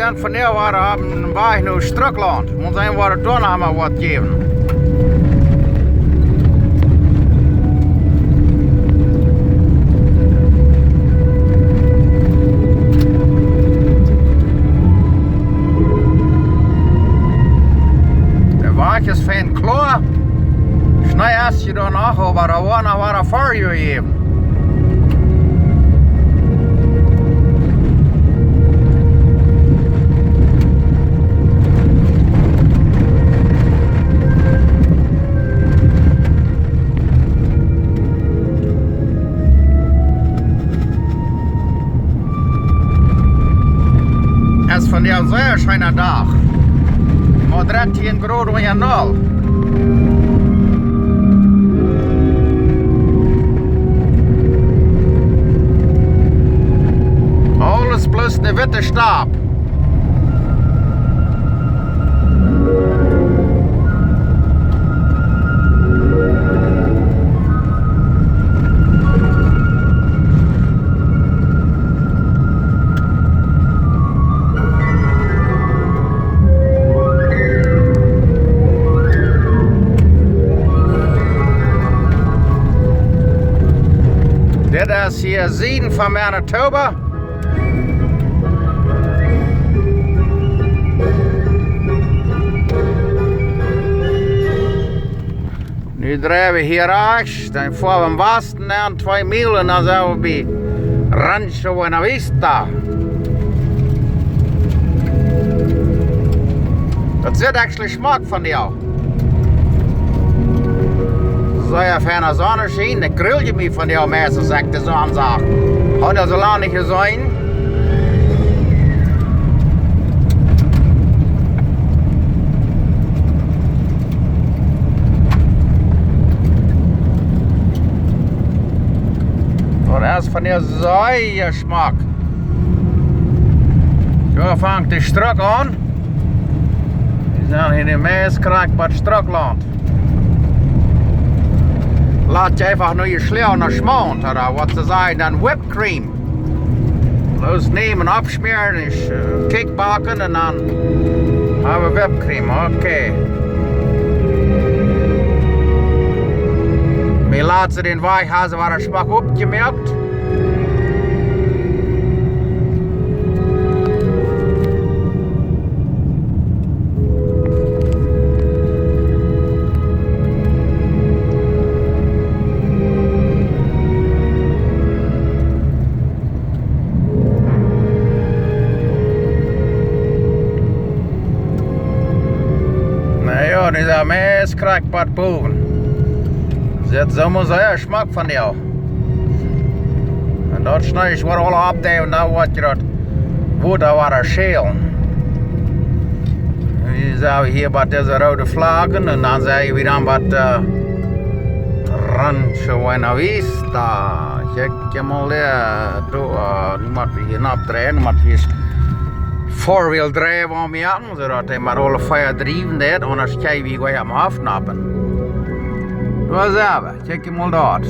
zijn van jou waren op Wajch naar Schtrucklaunt. Moet zijn worden toen nog maar wat geven. De Wajch is fijn klaar. Snij als je dan nog over de wonen waar voor je geven. Es van jou zeer schijne dag. Maar 13 graden en 0. Alles plus de witte stap. Dit is hier zuiden van Manitoba. Nu draaien we hier rechts, dan voor we westen en 2 mijl en dan zijn we bij Rancho Buena Vista. Dat zit actually smaak van jou. Zou je fijne zonne zien, dan grill je me van jou meestal, zeg ik de zon zag. Had dat zo lang niet gezien? Dat is van jou zeer smaak. Zo vangt de struk aan. We zijn in de meest kraakbaar Schtrucklaunt. Laat je even nu je sleeuw naar schmont, wat ze zeggen dan whipped cream. Los nemen, opsmeren, kickbakken en dan hebben we whipped cream, oké. Maar laat ze den Wajch hebben waar de smaak opgemerkt. Nou, dit is een meest kraakbaar boven. Zit zomaar zeer smaak van jou. En dat snij je wel alle op en dan wat je dat woorden waren schelen. Nu zijn we hier bij deze rode vlaggen en dan zijn we dan bij Rancho Buena Vista. Kijk je maar daar. Nu moeten we hier opdraaien, nu moeten we hier four-wheel drive aan maken, zodat hij maar alle vier drijven deed, anders kan je weer hem afknappen. Daar zijn we, kijk je maar daar.